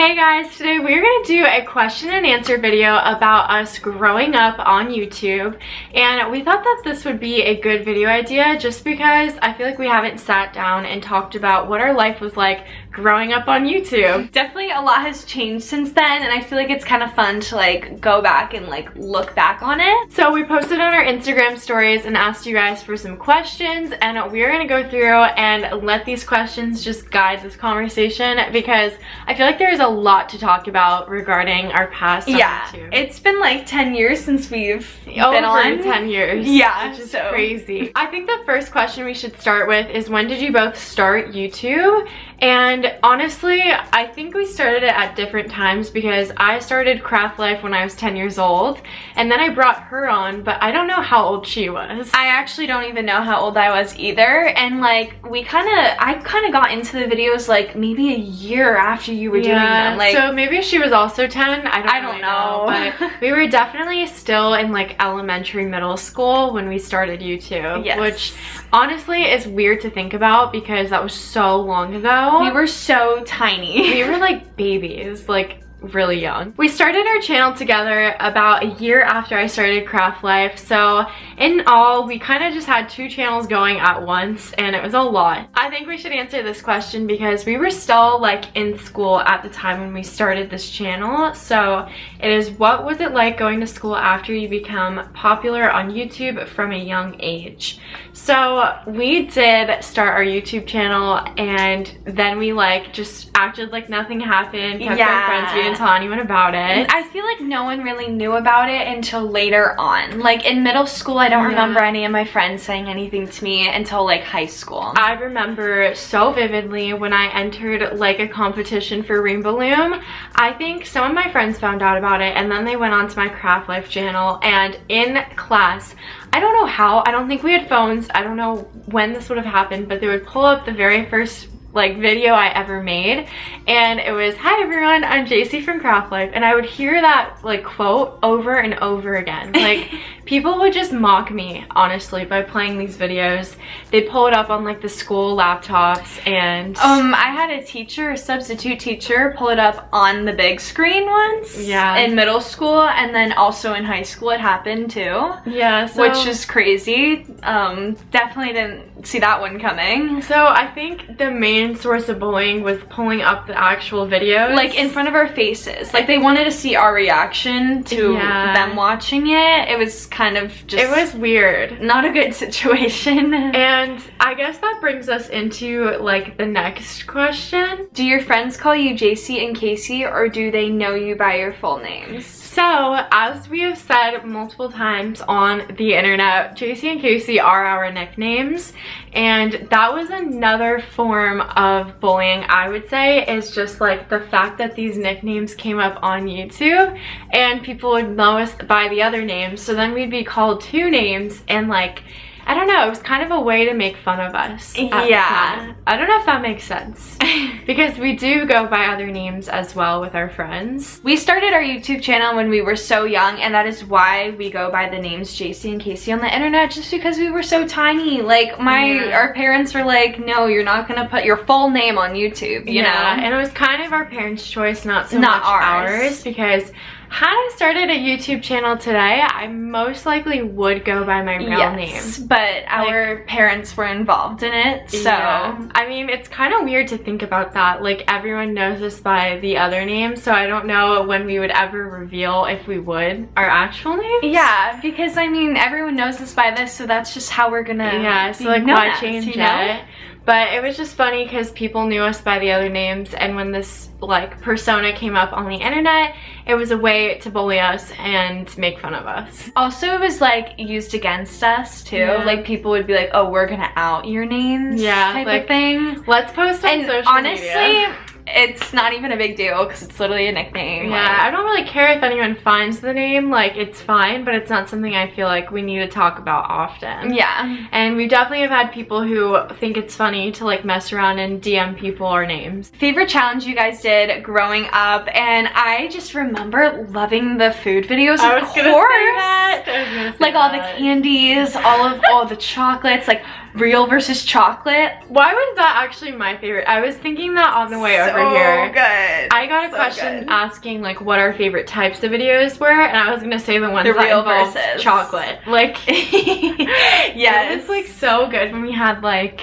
Hey guys, today we're going to do a question and answer video about us growing up on YouTube, and we thought that this would be a good video idea just because I feel like we haven't sat down and talked about what our life was like growing up on YouTube. Definitely a lot has changed since then, and I feel like it's kind of fun to like go back and like look back on it. So we posted on our Instagram stories and asked you guys for some questions, and we're going to go through and let these questions just guide this conversation because I feel like there's a lot to talk about regarding our past on YouTube. It's been like 10 years since we've been Over on. 10 years. Yeah, which is crazy. I think the first question we should start with is, when did you both start YouTube? And honestly, I think we started it at different times because I started Craft Life when I was 10 years old, and then I brought her on, but I don't know how old she was. I actually don't even know how old I was either, and like I kind of got into the videos like maybe a year after you were doing them. Like, so maybe she was also 10. I don't know. But we were definitely still in like elementary, middle school when we started YouTube. Yes. Which honestly is weird to think about because that was so long ago. We were so tiny. We were like babies, like really young. We started our channel together about a year after I started Craft Life, so in all we kind of just had 2 channels going at once, and it was a lot. I think we should answer this question because we were still like in school at the time when we started this channel. So it is, what was it like going to school after you become popular on YouTube from a young age? So we did start our YouTube channel, and then we like just acted like nothing happened, kept our friends. We didn't tell anyone about it. I feel like no one really knew about it until later on. Like in middle school, I don't remember any of my friends saying anything to me until like high school. I remember so vividly when I entered like a competition for Rainbow Loom. I think some of my friends found out about it, and then they went on to my Craft Life channel, and in class, I don't know how, I don't think we had phones, I don't know when this would have happened, but they would pull up the very first like video I ever made, and it was, "Hi everyone, I'm Jacy from Craft Life," and I would hear that like quote over and over again. Like people would just mock me, honestly, by playing these videos. They'd pull it up on like the school laptops, and I had a teacher, a substitute teacher, pull it up on the big screen once. Yeah. In middle school, and then also in high school it happened too. Yeah, so, which is crazy. Definitely didn't see that one coming. So I think the main source of bullying was pulling up the actual videos, like in front of our faces. Like they wanted to see our reaction to them watching it. It was kind of just, it was weird, not a good situation. And I guess that brings us into like the next question. Do your friends call you Jacy and Casey, or do they know you by your full names? So, as we have said multiple times on the internet, Jacy and Casey are our nicknames, and that was another form of bullying, I would say, is just like the fact that these nicknames came up on YouTube and people would know us by the other names, so then we'd be called 2 names, and like, I don't know, it was kind of a way to make fun of us at the time. I don't know if that makes sense because we do go by other names as well with our friends. We started our YouTube channel when we were so young, and that is why we go by the names Jacy and Casey on the internet, just because we were so tiny. Like our parents were like, no, you're not gonna put your full name on YouTube, you know? And it was kind of our parents' choice, not so much ours, because had I started a YouTube channel today, I most likely would go by my real name. But our parents were involved in it, so. Yeah. I mean, it's kind of weird to think about that. Like, everyone knows us by the other name, so I don't know when we would ever reveal, if we would, our actual names. Yeah, because I mean, everyone knows us by this, so that's just how we're gonna so like, why change it? But it was just funny because people knew us by the other names, and when this like persona came up on the internet, it was a way to bully us and make fun of us. Also, it was like used against us too. Like people would be like, "Oh, we're gonna out your names," type of thing. Let's post on social honestly, media. It's not even a big deal because it's literally a nickname. Yeah, like, I don't really care if anyone finds the name, like it's fine, but it's not something I feel like we need to talk about often. Yeah. And we definitely have had people who think it's funny to like mess around and DM people our names. Favorite challenge you guys did growing up, and I just remember loving the food videos. I was gonna say that. Like all the candies, all the chocolates, like real versus chocolate. Why was that actually my favorite? I was thinking that on the way over here. So good. I got a question asking like what our favorite types of videos were, and I was gonna say the ones that real involved versus chocolate. Like, yes. It was like so good when we had like,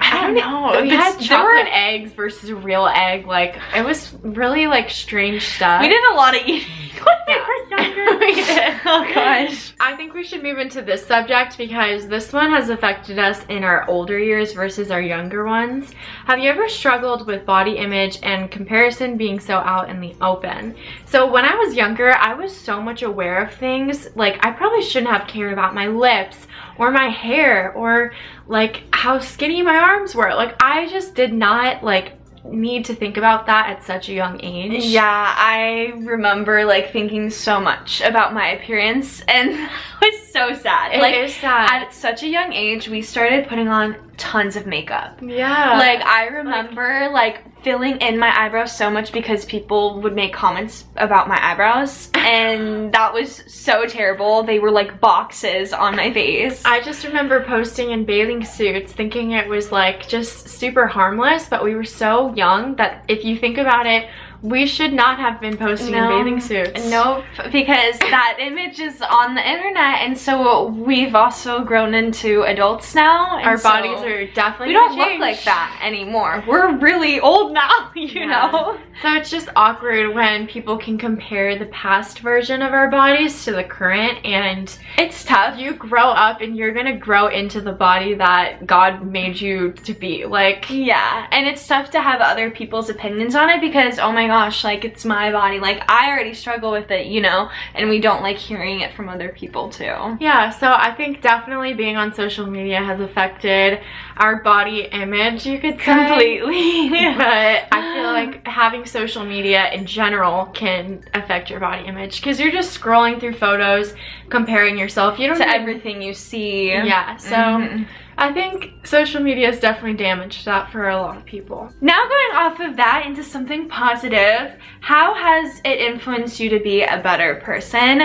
I don't know. We had chocolate eggs versus real egg. Like, it was really like strange stuff. We did a lot of eating when we were younger. We did. Oh gosh. I think we should move into this subject because this one has affected us in our older years versus our younger ones. Have you ever struggled with body image and comparison being so out in the open? So when I was younger, I was so much aware of things. Like, I probably shouldn't have cared about my lips or my hair or like how skinny my arms were. Like, I just did not like need to think about that at such a young age. Yeah, I remember like thinking so much about my appearance, and it was so sad. It is sad. At such a young age, we started putting on tons of makeup. Yeah. Like, I remember like filling in my eyebrows so much because people would make comments about my eyebrows, and that was so terrible. They were like boxes on my face. I just remember posting in bathing suits thinking it was like just super harmless, but we were so young that if you think about it, we should not have been posting in bathing suits. Nope, because that image is on the internet, and so we've also grown into adults now. And our bodies are definitely we don't look like that anymore. We're really old now, you know? So it's just awkward when people can compare the past version of our bodies to the current, and it's tough. You grow up and you're gonna grow into the body that God made you to be. Like, yeah, and it's tough to have other people's opinions on it because, oh my gosh, like, it's my body. Like, I already struggle with it, you know, and we don't like hearing it from other people too. Yeah, so I think definitely being on social media has affected our body image, you could say. Completely. But I feel like having social media in general can affect your body image because you're just scrolling through photos, comparing yourself. You don't to everything you see. Yeah, so I think social media has definitely damaged that for a lot of people. Now going off of that into something positive, how has it influenced you to be a better person?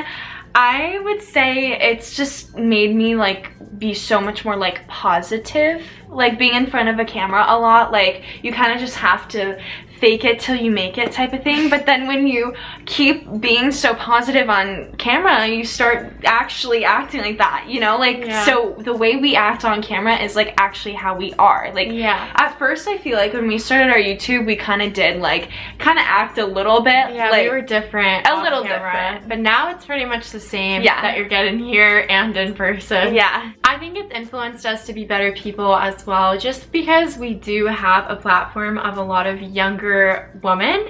I would say it's just made me like be so much more like positive. Like, being in front of a camera a lot, like, you kind of just have to fake it till you make it type of thing. But then when you keep being so positive on camera, you start actually acting like that, you know? Like, so the way we act on camera is like actually how we are. Like, at first I feel like when we started our YouTube, we kind of did like act a little bit. Yeah, like, we were different. A little different. But now it's pretty much the same that you're getting here and in person. Yeah. I think it's influenced us to be better people as well, just because we do have a platform of a lot of younger women,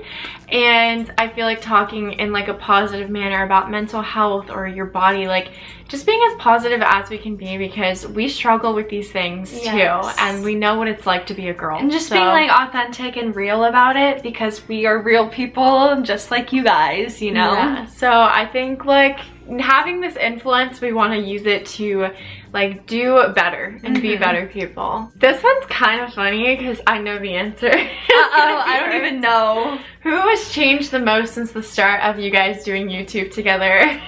and I feel like talking in like a positive manner about mental health or your body, like just being as positive as we can be, because we struggle with these things too, and we know what it's like to be a girl. And just being like authentic and real about it, because we are real people just like you guys, you know? Yeah. So I think like having this influence, we want to use it to like do better and be better people. This one's kind of funny because I know the answer. I don't even know. Who has changed the most since the start of you guys doing YouTube together? Okay,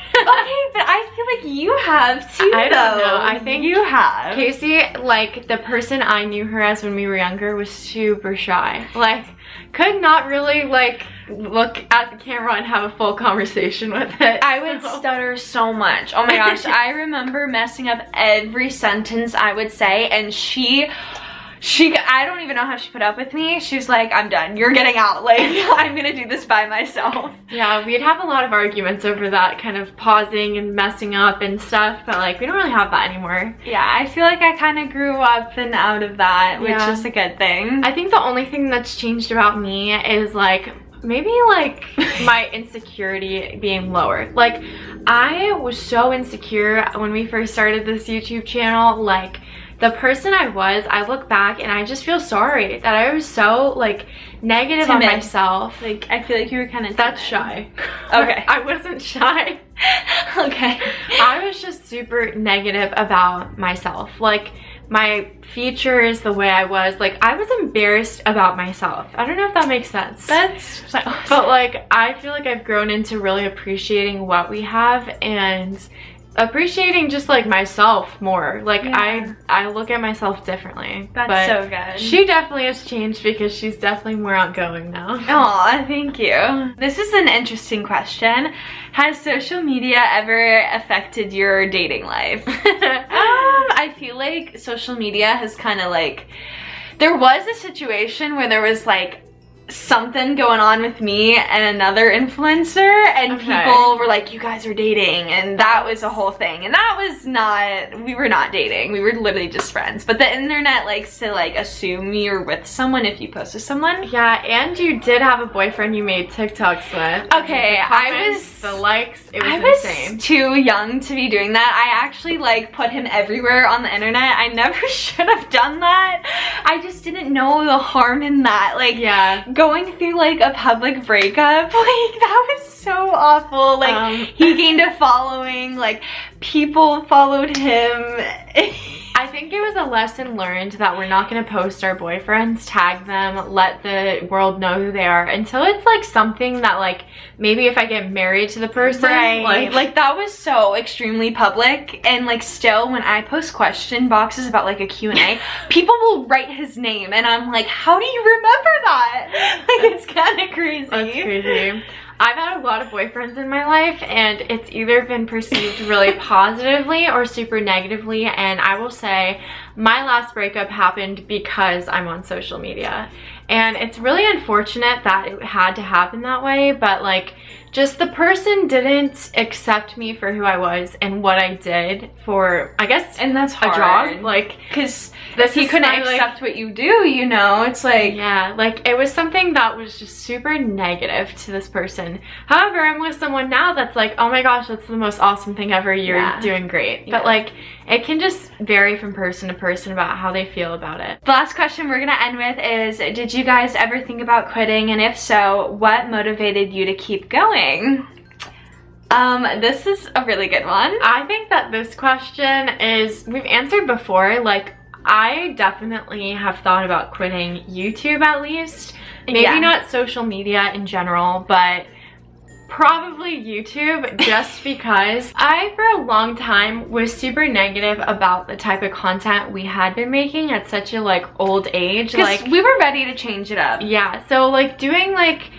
but I feel like you have too, I don't know. I think you have. Casey, like, the person I knew her as when we were younger, was super shy. Like, could not really like look at the camera and have a full conversation with it. I would stutter so much. Oh my gosh, I remember messing up every sentence I would say, and she I don't even know how she put up with me. She was like, I'm done, you're getting out, like, I'm gonna do this by myself. Yeah, we'd have a lot of arguments over that, kind of pausing and messing up and stuff, but like, we don't really have that anymore. Yeah, I feel like I kind of grew up and out of that, which is a good thing. I think the only thing that's changed about me is like maybe like my insecurity being lower. Like, I was so insecure when we first started this YouTube channel. Like, the person I was, I look back and I just feel sorry that I was so like negative on myself. Like, I feel like you were kind of That's shy. Okay. I wasn't shy. Okay. I was just super negative about myself. Like, my features, the way I was, like, I was embarrassed about myself. I don't know if that makes sense. That's but like, I feel like I've grown into really appreciating what we have, and appreciating just like myself more. Like I look at myself differently. That's so good. She definitely has changed because she's definitely more outgoing now. Aw, thank you. This is an interesting question. Has social media ever affected your dating life? I feel like social media has kind of like, there was a situation where there was like something going on with me and another influencer, and people were like, you guys are dating, and that was a whole thing, and that was not, we were not dating, we were literally just friends. But the internet likes to like assume you're with someone if you post with someone. Yeah, and you did have a boyfriend you made TikToks with. Okay, the likes, it was insane. I was too young to be doing that. I actually like put him everywhere on the internet. I never should have done that. I just didn't know the harm in that. Like, yeah, going through like a public breakup, like that was so awful. Like he gained a following, like people followed him. I think it was a lesson learned that we're not going to post our boyfriends, tag them, let the world know who they are until it's like something that like maybe if I get married to the person, right? Like that was so extremely public. And like still when I post question boxes about like a Q&A, people will write his name and I'm like, how do you remember that? Like it's kind of crazy. That's crazy. I've had a lot of boyfriends in my life, and it's either been perceived really positively or super negatively, and I will say my last breakup happened because I'm on social media. And it's really unfortunate that it had to happen that way, but like just the person didn't accept me for who I was and what I did for, I guess, and that's hard. A job. Like, because he couldn't accept what you do, you know? It's like, yeah, like it was something that was just super negative to this person. However, I'm with someone now that's like, oh my gosh, that's the most awesome thing ever. You're doing great. But like, it can just vary from person to person about how they feel about it. The last question we're gonna end with is, did you guys ever think about quitting? And if so, what motivated you to keep going? This is a really good one. I think that this question is, we've answered before. Like, I definitely have thought about quitting YouTube at least. Maybe not social media in general, but probably YouTube, just because I for a long time was super negative about the type of content we had been making at such a like old age. Like we were ready to change it up. Yeah, so like doing like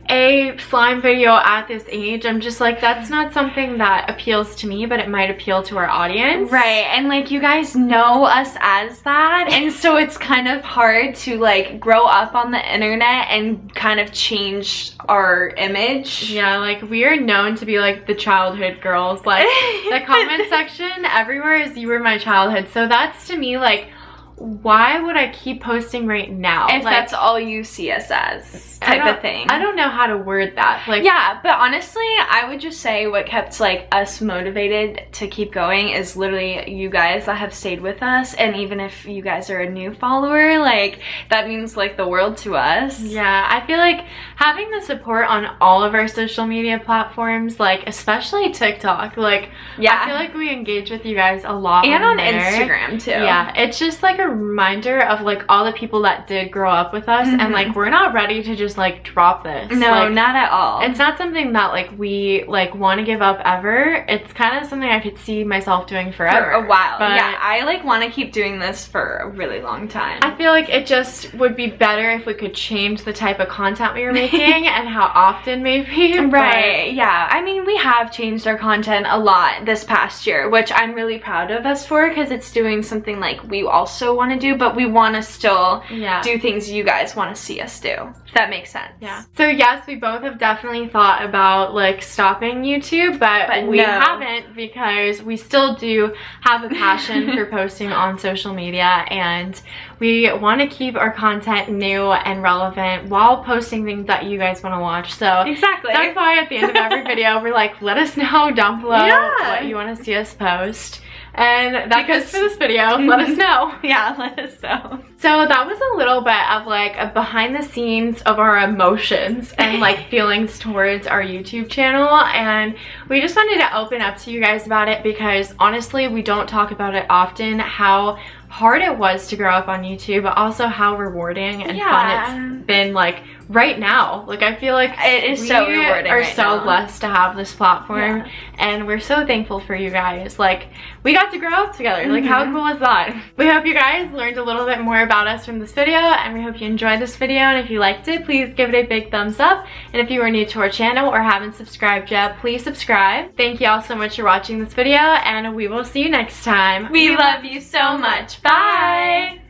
a slime video at this age, I'm just like, that's not something that appeals to me, but it might appeal to our audience. Right, and like you guys know us as that, and so it's kind of hard to like grow up on the internet and kind of change our image. Yeah, like we are known to be like the childhood girls. Like the comment section everywhere is you were my childhood. So that's to me like, why would I keep posting right now if like, that's all you see us as type of thing? I don't know how to word that. Like, yeah, but honestly, I would just say what kept like us motivated to keep going is literally you guys that have stayed with us, and even if you guys are a new follower, like that means like the world to us. Yeah, I feel like having the support on all of our social media platforms, like especially TikTok, like I feel like we engage with you guys a lot, and on Instagram too. Yeah, it's just like a reminder of like all the people that did grow up with us, and like we're not ready to just like drop this. No, like, not at all. It's not something that like we like want to give up ever. It's kind of something I could see myself doing forever. For a while. But yeah, I like want to keep doing this for a really long time. I feel like it just would be better if we could change the type of content we were making and how often maybe. Right, yeah. I mean, we have changed our content a lot this past year, which I'm really proud of us for, because it's doing something like we also want to do, but we want to still do things you guys want to see us do, if that makes sense. Yeah. So yes, we both have definitely thought about like stopping YouTube, but we haven't, because we still do have a passion for posting on social media, and we want to keep our content new and relevant while posting things that you guys want to watch. So exactly, that's why at the end of every video we're like, let us know down below what you want to see us post. And that goes for this video. Let us know. Yeah, let us know. So that was a little bit of like a behind the scenes of our emotions and like feelings towards our YouTube channel, and we just wanted to open up to you guys about it, because honestly we don't talk about it often, how hard it was to grow up on YouTube, but also how rewarding and fun it's been like right now. Like, I feel like it is so rewarding. We are right so now. blessed to have this platform, and we're so thankful for you guys. Like, we got to grow up together. Like, how cool is that? We hope you guys learned a little bit more about us from this video, and we hope you enjoyed this video. And if you liked it, please give it a big thumbs up. And if you are new to our channel or haven't subscribed yet, please subscribe. Thank you all so much for watching this video, and we will see you next time. We love you so much. Bye!